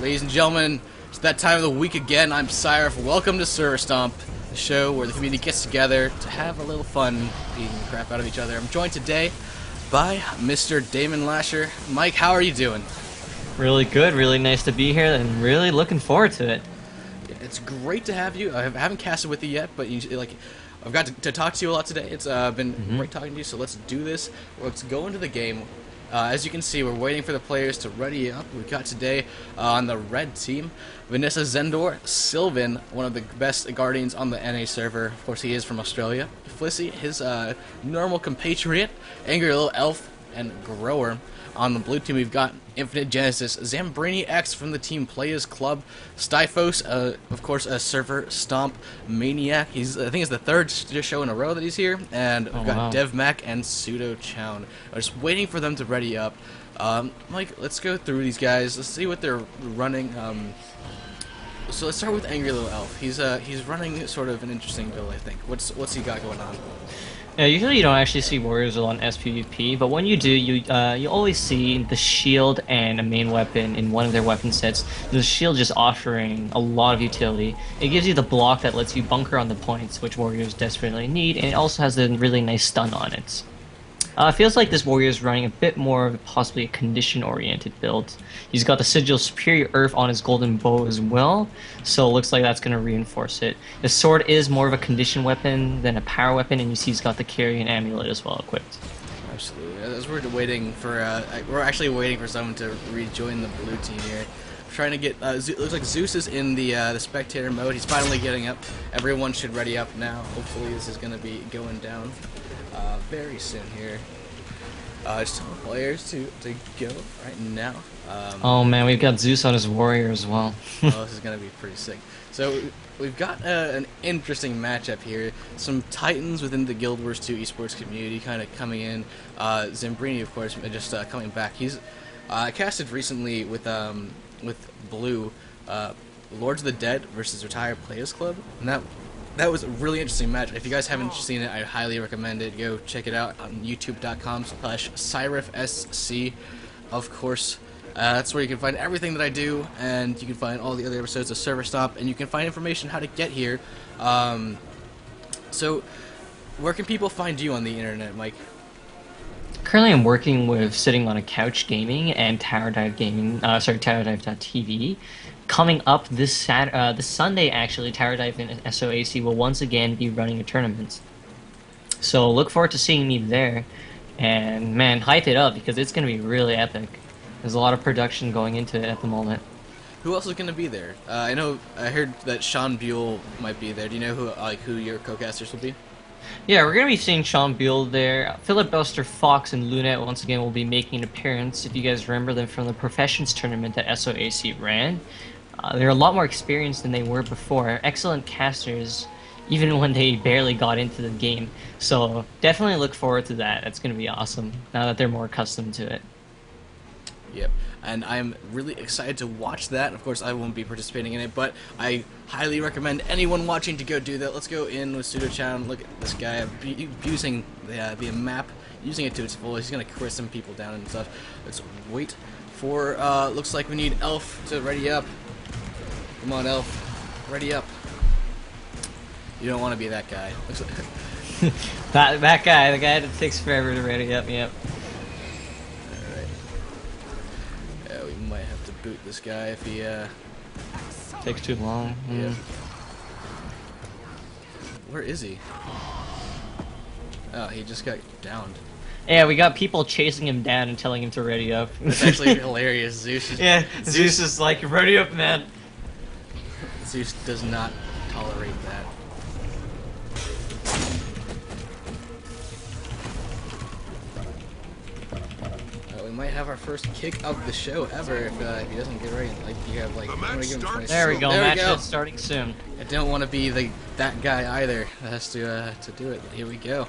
Ladies and gentlemen, it's that time of the week again. I'm Sireph. Welcome to Server Stomp, the show where the community gets together to have a little fun beating the crap out of each other. I'm joined today by Mr. DaemonLasher. Mike, how are you doing? Really good, really nice to be here, and really looking forward to it. It's great to have you. I haven't casted with you yet, but I've got to talk to you a lot today. It's been great talking to you, so let's do this. Let's go into the game. As you can see, we're waiting for the players to ready up. We've got today on the red team, Vanessa Zendor, Silven, one of the best guardians on the NA server. Of course, he is from Australia. Flissey, his normal compatriot, Angry Little Elf, and Grower. On the blue team, we've got Infinite Genesis, ZambriniX from the team Players Club, Staiphos, of course, a Server Stomp Maniac. I think it's the third show in a row that he's here, and we've got DevMac and Pseudo Chown. I'm just waiting for them to ready up. Mike, let's go through these guys. Let's see what they're running. So let's start with Angry Little Elf. He's running sort of an interesting build, I think. What's he got going on? Yeah, usually you don't actually see warriors on sPvP, but when you do, you always see the shield and a main weapon in one of their weapon sets. The shield just offering a lot of utility. It gives you the block that lets you bunker on the points, which warriors desperately need, and it also has a really nice stun on it. It feels like this warrior is running a bit more of possibly a condition-oriented build. He's got the Sigil Superior Earth on his golden bow as well, so it looks like that's going to reinforce it. The sword is more of a condition weapon than a power weapon, and you see he's got the Carrion Amulet as well equipped. Absolutely. As we're waiting for, we're actually waiting for someone to rejoin the blue team here. We're trying to get, it looks like Zoose is in the spectator mode. He's finally getting up. Everyone should ready up now. Hopefully this is going to be going down very soon here. Just telling players to go right now. Oh man, we've got Zeus on his warrior as well. Oh, this is going to be pretty sick. So we've got an interesting matchup here. Some titans within the Guild Wars 2 esports community kind of coming in. Zambrini, of course, just coming back. He's casted recently with Blue, Lords of the Dead versus Retired Players Club, and that was a really interesting match. If you guys haven't seen it, I highly recommend it. Go check it out on youtube.com/SirefSC. Of course, that's where you can find everything that I do, and you can find all the other episodes of Server Stomp, and you can find information how to get here. So, where can people find you on the internet, Mike? Currently, I'm working with Sitting on a Couch Gaming and Tower Dive Gaming. TowerDive.tv. Coming up this Sunday, actually, Tower Dive and SOAC will once again be running a tournament. So look forward to seeing me there, and man, hype it up because it's going to be really epic. There's a lot of production going into it at the moment. Who else is going to be there? I heard that Shawn Buell might be there. Do you know who your co-casters will be? Yeah, we're going to be seeing Shawn Buell there. Filibuster Fox and Lunette once again will be making an appearance. If you guys remember them from the Professions tournament that SOAC ran. They're a lot more experienced than they were before. Excellent casters, even when they barely got into the game. So definitely look forward to that. That's going to be awesome now that they're more accustomed to it. Yep, and I'm really excited to watch that. Of course, I won't be participating in it, but I highly recommend anyone watching to go do that. Let's go in with Pseudo Chown. Look at this guy abusing the map, using it to its full. He's going to crit some people down and stuff. Let's wait for, looks like we need Elf to ready up. Come on, Elf. Ready up. You don't want to be that guy. that guy, the guy that takes forever to ready up, yep. Alright. Yeah, we might have to boot this guy if he, takes too long. Yeah. Where is he? Oh, he just got downed. Yeah, we got people chasing him down and telling him to ready up. That's actually hilarious. Zeus is... Yeah, Zeus is like, ready up, man. Zeus does not tolerate that. We might have our first kick of the show ever if he doesn't get ready. Like you have like. There we go. Match is starting soon. I don't want to be that guy either. That has to do it. But here we go.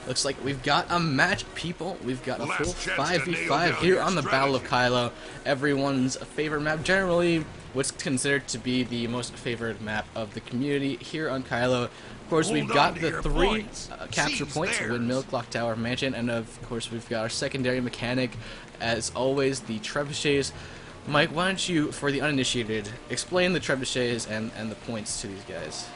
Looks like we've got a match, people. We've got a full 5v5 here on the Battle of Kylo. Everyone's favorite map. Generally, what's considered to be the most favored map of the community here on Kylo. Of course, we've got the three capture points: Windmill, Clock Tower, Mansion, and of course, we've got our secondary mechanic, as always, the trebuchets. Mike, why don't you, for the uninitiated, explain the trebuchets and the points to these guys?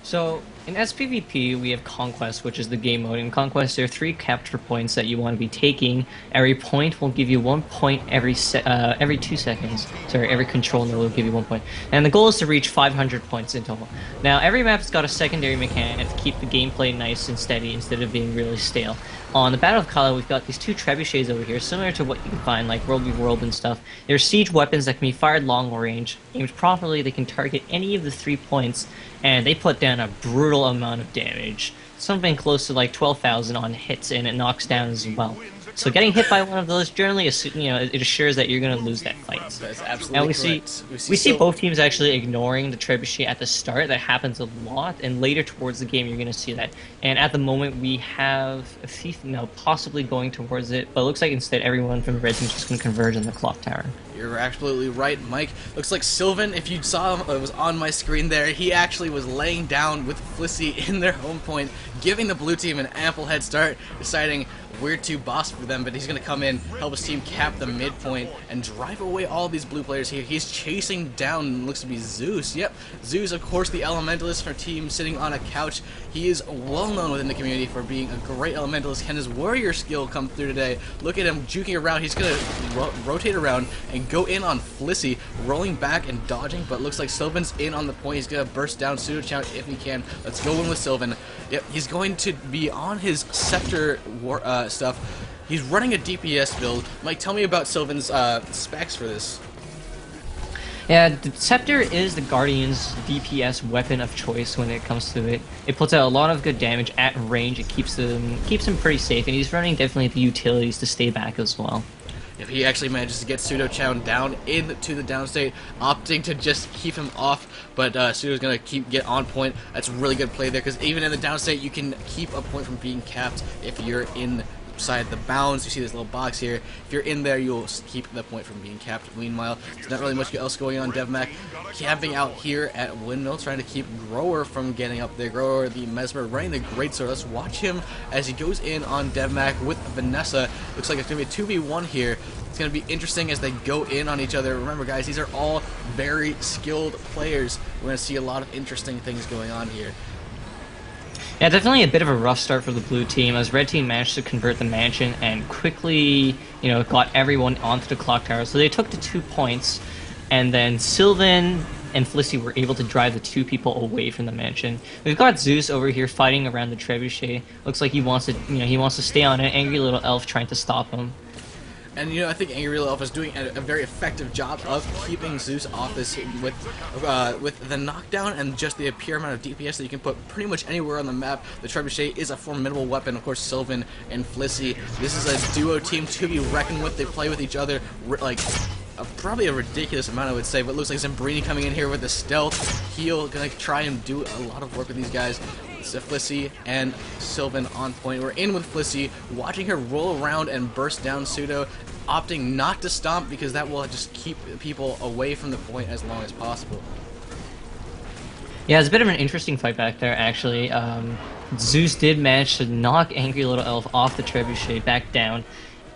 So, in sPvP, we have Conquest, which is the game mode. In Conquest, there are 3 capture points that you want to be taking. Every point will give you 1 point every 2 seconds. Sorry, every control node will give you 1 point. And the goal is to reach 500 points in total. Now, every map's got a secondary mechanic to keep the gameplay nice and steady instead of being really stale. On the Battle of Kala, we've got these 2 trebuchets over here, similar to what you can find like World v. World and stuff. They're siege weapons that can be fired long range. Aimed properly, they can target any of the 3 points, and they put down a brutal amount of damage. Something close to like 12,000 on hits, and it knocks down as well. So getting hit by one of those generally, it assures that you're going to lose that fight. That's absolutely and correct. We see both teams actually ignoring the trebuchet at the start. That happens a lot, and later towards the game you're going to see that. And at the moment we have a thief now possibly going towards it, but it looks like instead everyone from the red team is just going to converge on the clock tower. You're absolutely right, Mike. Looks like Silven, if you saw him, it was on my screen there, he actually was laying down with Flissey in their home point, giving the blue team an ample head start, deciding we're too boss for them, but he's going to come in, help his team cap the midpoint, and drive away all these blue players here. He's chasing down, looks to be Zoose. Yep, Zoose, of course, the elementalist for team sitting on a couch. He is well known within the community for being a great elementalist. Can his warrior skill come through today? Look at him juking around. He's going to rotate around and go in on Flissey, rolling back and dodging, but looks like Silven's in on the point. He's going to burst down pseudo challenge if he can. Let's go in with Silven. Yep, he's going to be on his scepter stuff. He's running a DPS build. Mike, tell me about Silven's specs for this. Yeah, the Scepter is the Guardian's DPS weapon of choice when it comes to it. It puts out a lot of good damage at range. It keeps him pretty safe, and he's running definitely the utilities to stay back as well. If he actually manages to get Pseudo Chown down into the downstate, opting to just keep him off, but Pseudo's going to get on point. That's a really good play there, because even in the downstate, you can keep a point from being capped if you're inside the bounds. You see this little box here. If you're in there, you'll keep the point from being capped. Meanwhile, there's not really much else going on. DevMac camping out here at Windmill, trying to keep Grower from getting up there. Grower, the Mesmer, running the Greatsword. Let's watch him as he goes in on DevMac with Vanessa. Looks like it's going to be a 2v1 here. It's going to be interesting as they go in on each other. Remember, guys, these are all very skilled players. We're going to see a lot of interesting things going on here. Yeah, definitely a bit of a rough start for the blue team, as red team managed to convert the mansion and quickly, got everyone onto the clock tower. So they took the 2 points, and then Silven and Flissey were able to drive the 2 people away from the mansion. We've got Zeus over here fighting around the trebuchet. Looks like he wants to stay on it. Angry little elf trying to stop him. And I think Angry Little Elf is doing a very effective job of keeping Zeus off this with the knockdown and just the pure amount of DPS that you can put pretty much anywhere on the map. The trebuchet is a formidable weapon. Of course, Silven and Flissey. This is a duo team to be reckoned with. They play with each other like probably a ridiculous amount, I would say. But it looks like Zambrini coming in here with the stealth heal, gonna try and do a lot of work with these guys. It's Flissey and Silven on point. We're in with Flissey, watching her roll around and burst down Pseudo, opting not to stomp because that will just keep people away from the point as long as possible. Yeah, it's a bit of an interesting fight back there, actually. Zeus did manage to knock Angry Little Elf off the trebuchet back down,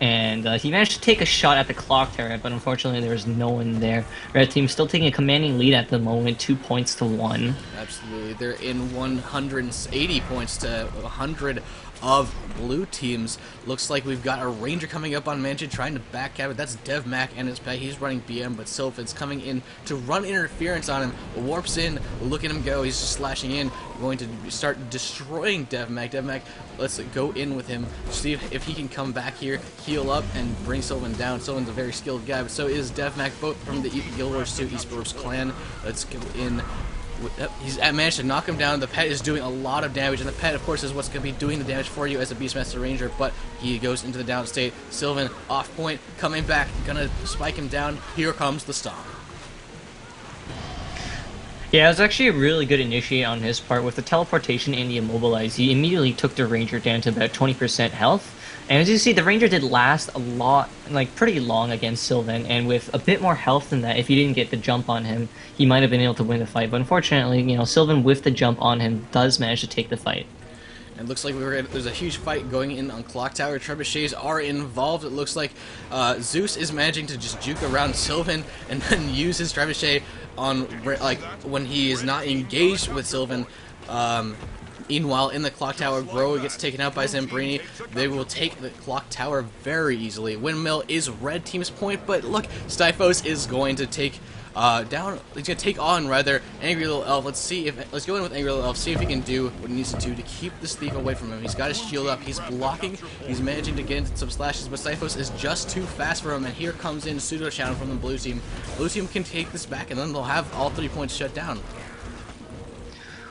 and he managed to take a shot at the clock tower, but unfortunately there was no one there. Red team still taking a commanding lead at the moment, 2 points to 1. Absolutely, they're in 180 points to 100 of blue teams. Looks like we've got a Ranger coming up on Mansion trying to backcap it. That's DevMac and his pet. He's running BM, but Silven's coming in to run interference on him. Warps in, look at him go. He's just slashing in, going to start destroying DevMac. DevMac, let's go in with him, see if he can come back here, heal up, and bring Silven down. Silven's a very skilled guy, but so is DevMac, both from the Guild Wars 2 Esports clan. Let's go in. He's managed to knock him down. The pet is doing a lot of damage, and the pet, of course, is what's going to be doing the damage for you as a Beastmaster Ranger, but he goes into the downstate. Silven, off point, coming back, gonna spike him down. Here comes the stomp. Yeah, it was actually a really good initiate on his part. With the teleportation and the immobilize, he immediately took the Ranger down to about 20% health. And as you see, the Ranger did last a lot, pretty long against Silven, and with a bit more health than that, if he didn't get the jump on him, he might have been able to win the fight. But unfortunately, Silven with the jump on him does manage to take the fight. And it looks like there's a huge fight going in on Clock Tower. Trebuchets are involved. It looks like Zoose is managing to just juke around Silven and then use his Trebuchet on like when he is not engaged with Silven. Meanwhile, in the Clock Tower, Grower gets taken out by Zambrini. They will take the Clock Tower very easily. Windmill is red team's point, but look, Staiphos is going to take down. He's going to take on rather Angry Little Elf. Let's go in with Angry Little Elf. See if he can do what he needs to do to keep this thief away from him. He's got his shield up. He's blocking. He's managing to get into some slashes, but Staiphos is just too fast for him. And here comes in pseudo shawn from the blue team. Blue team can take this back, and then they'll have all 3 points shut down.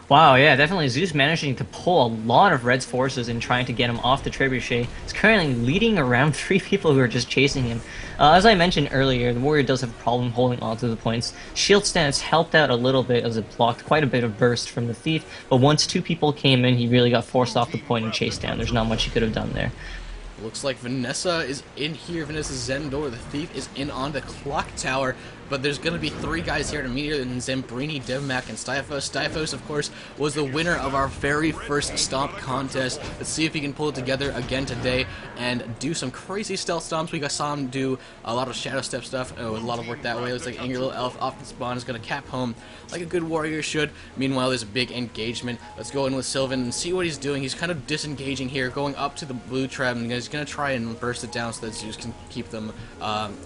Wow, yeah, definitely. Zeus managing to pull a lot of Red's forces and trying to get him off the trebuchet. He's currently leading around 3 people who are just chasing him. As I mentioned earlier, the Warrior does have a problem holding on to the points. Shield stance helped out a little bit as it blocked quite a bit of burst from the Thief, but once 2 people came in, he really got forced off the point and chased down. There's not much he could have done there. Looks like Vanessa is in here. Vanessa Zendor, the Thief, is in on the Clock Tower. But there's going to be 3 guys here to meet her, and Zambrini, DevMac, and Staiphos. Staiphos, of course, was the winner of our very first Stomp contest. Let's see if he can pull it together again today and do some crazy stealth stomps. We saw him do a lot of shadow step stuff. A lot of work that way. It looks like Angry Little Elf off the spawn is going to cap home like a good warrior should. Meanwhile, there's a big engagement. Let's go in with Silven and see what he's doing. He's kind of disengaging here, going up to the blue trap, and he's going to try and burst it down so that Zeus can keep them,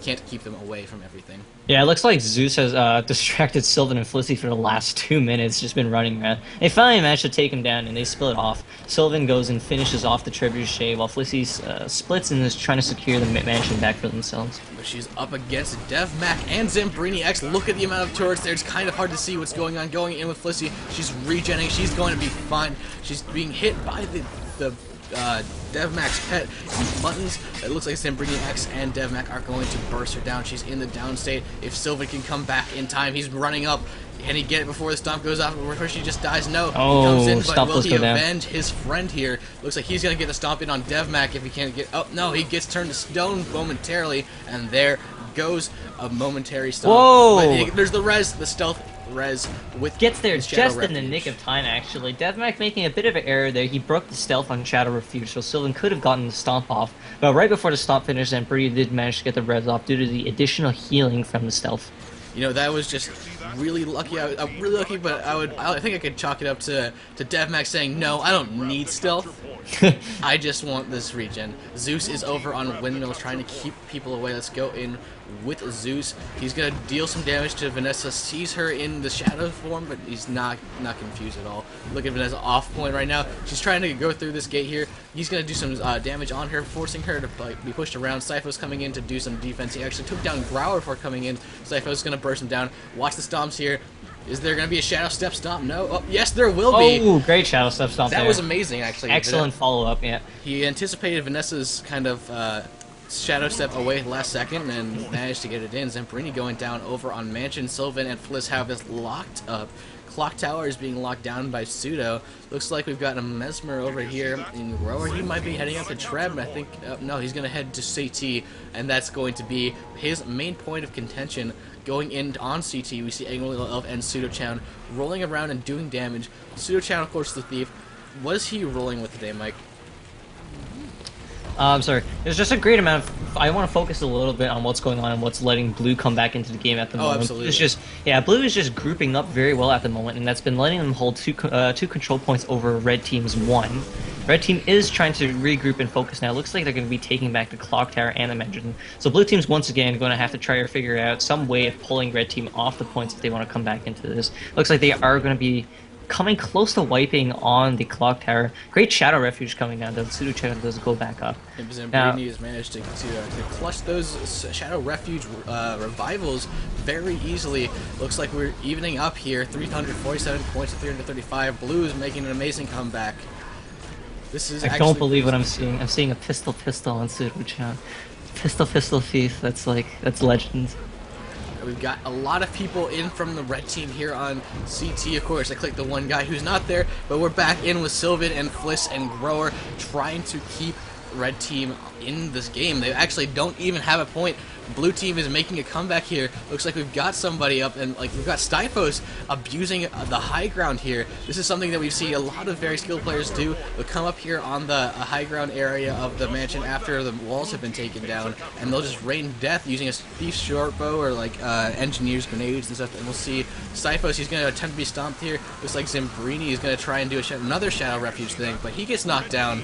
can't keep them away from everything. Yeah, it looks like Zeus has distracted Silven and Flissey for the last 2 minutes, just been running around. They finally managed to take him down, and they split off. Silven goes and finishes off the trebuchet, while Flissey splits and is trying to secure the mansion back for themselves. But she's up against DevMac and ZambriniX. Look at the amount of turrets there. It's kind of hard to see what's going on. Going in with Flissey, she's regenning. She's going to be fine. She's being hit by the DevMac's pet buttons. It looks like ZambriniX and DevMac are going to burst her down. She's in the down state. If Silven can come back in time, he's running up. Can he get it before the stomp goes off before she just dies? No. Oh, he comes in, but will he down. avenge his friend here? Looks like he's going to get the stomp in on DevMac if he can't get... Oh, no, he gets turned to stone momentarily, and there goes a momentary stomp. Whoa! But there's the res, the stealth res with gets there just Refuge. in the nick of time, actually. DevMac making a bit of an error there. He broke the stealth on Shadow Refuge, so Silven could have gotten the stomp off. But right before the stomp finished, Zambrini did manage to get the res off due to the additional healing from the stealth. You know, that was just really lucky. I'm really lucky, but I think I could chalk it up to DevMac saying, no, I don't need stealth. I just want this regen. Zeus is over on Windmills trying to keep people away. Let's go in with Zeus. He's going to deal some damage to Vanessa. Sees her in the shadow form, but he's not confused at all. Look at Vanessa off point right now. She's trying to go through this gate here. He's going to do some damage on her, forcing her to be pushed around. Staiphos coming in to do some defense. He actually took down Growler before coming in. Staiphos is going to burst him down. Watch the stomps here. Is there going to be a shadow step stomp? No. Oh, yes, there will be. Oh, great shadow step stomp That there. was amazing, actually. Excellent follow-up, yeah. He anticipated Vanessa's kind of shadow step away last second and managed to get it in. Zambrini going down over on Mansion. Silven and Fliss have this locked up. Clock Tower is being locked down by Pseudo. Looks like we've got a Mesmer over here in Rower. He might be heading up to Treb, I think. No, he's going to head to CT, and that's going to be his main point of contention. Going in on CT, we see Angry Little Elf and Pseudo Chown rolling around and doing damage. Pseudo Chown, of course, the thief. What is he rolling with today, Mike? I'm sorry. There's just a great amount of... I want to focus a little bit on what's going on and what's letting Blue come back into the game at the moment. Oh, absolutely. It's just... Yeah, Blue is just grouping up very well at the moment, and that's been letting them hold two control points over Red Team's 1. Red Team is trying to regroup and focus now. Looks like they're going to be taking back the Clock Tower and the Mansion. So Blue Team's once again going to have to try to figure out some way of pulling Red Team off the points if they want to come back into this. Looks like they are going to be coming close to wiping on the Clock Tower. Great Shadow Refuge coming down, though. Pseudo Chown does go back up. Zambrini has managed to clutch those Shadow Refuge revivals very easily. Looks like we're evening up here. 347 points to 335. Blue is making an amazing comeback. This is I don't believe what I'm seeing. I'm seeing a pistol on Pseudo Chown. Pistol thief. That's legend. We've got a lot of people in from the red team here on CT, of course. I clicked the one guy who's not there, but we're back in with Silven and Fliss and Grower trying to keep red team in this game. They actually don't even have a point. Blue team is making a comeback here. Looks like we've got somebody up, and like we've got Staiphos abusing the high ground here. This is something that we've seen a lot of very skilled players do. They'll come up here on the high ground area of the mansion after the walls have been taken down, and they'll just rain death using a thief short bow or like engineers grenades and stuff. And we'll see Staiphos. He's going to attempt to be stomped here. Looks like Zambrini is going to try and do another shadow refuge thing, but he gets knocked down.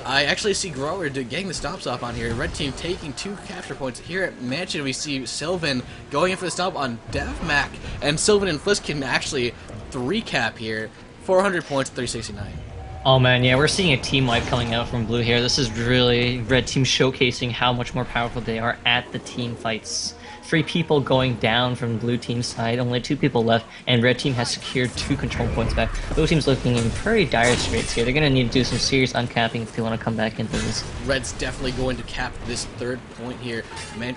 I actually see Grower getting the stomps off on here. Red team taking 2 capture points. Here at Mansion, we see Silven going in for the stomp on DevMac, and Silven and Fliss can actually 3-cap here. 400 points, 369. Oh man, yeah, we're seeing a team wipe coming out from Blue here. This is really Red team showcasing how much more powerful they are at the team fights. 3 people going down from Blue team's side, only 2 people left, and Red team has secured 2 control points back. Blue team's looking in pretty dire straits here. They're going to need to do some serious uncapping if they want to come back into this. Red's definitely going to cap this 3rd point here.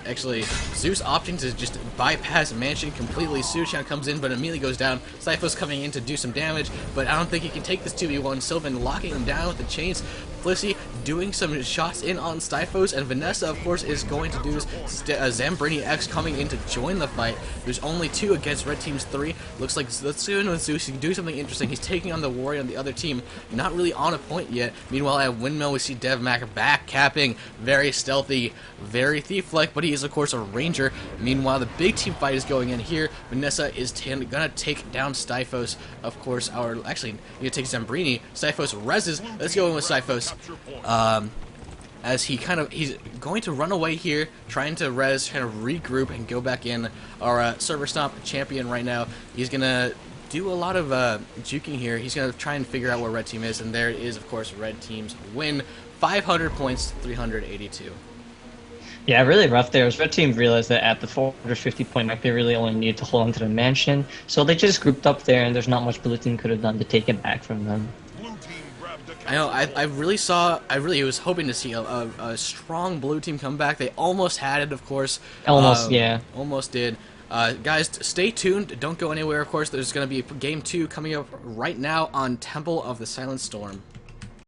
Actually, Zoose opting to just bypass Mansion completely. Sushan comes in, but immediately goes down. Staiphos coming in to do some damage, but I don't think he can take this 2v1. Silven locking him down with the chains. Flissey doing some shots in on Staiphos, and Vanessa, of course, is going to do this. ZambriniX coming in to join the fight. There's only 2 against Red Team's 3. Looks like let's do it with Zeus. He can do something interesting. He's taking on the warrior on the other team. Not really on a point yet. Meanwhile, at Windmill, we see DevMac back capping. Very stealthy, very thief-like, but he is, of course, a ranger. Meanwhile, the big team fight is going in here. Vanessa is gonna take down Staiphos. Of course, actually, you take Zambrini. Staiphos reses. Let's go in with Staiphos. As he's going to run away here, trying to res, trying to regroup and go back in. Our server stomp champion right now, he's gonna do a lot of juking here. He's gonna try and figure out where Red team is, and there it is, of course, Red team's win. 500 points, 382. Yeah, really rough there. As Red team realized that at the 450 point mark, they really only needed to hold on to the mansion, so they just grouped up there, and there's not much Blue team could have done to take it back from them. I know. I really was hoping to see a strong Blue team come back. They almost had it, of course. Almost, yeah. Almost did. Guys, stay tuned. Don't go anywhere. Of course, there's going to be game 2 coming up right now on Temple of the Silent Storm.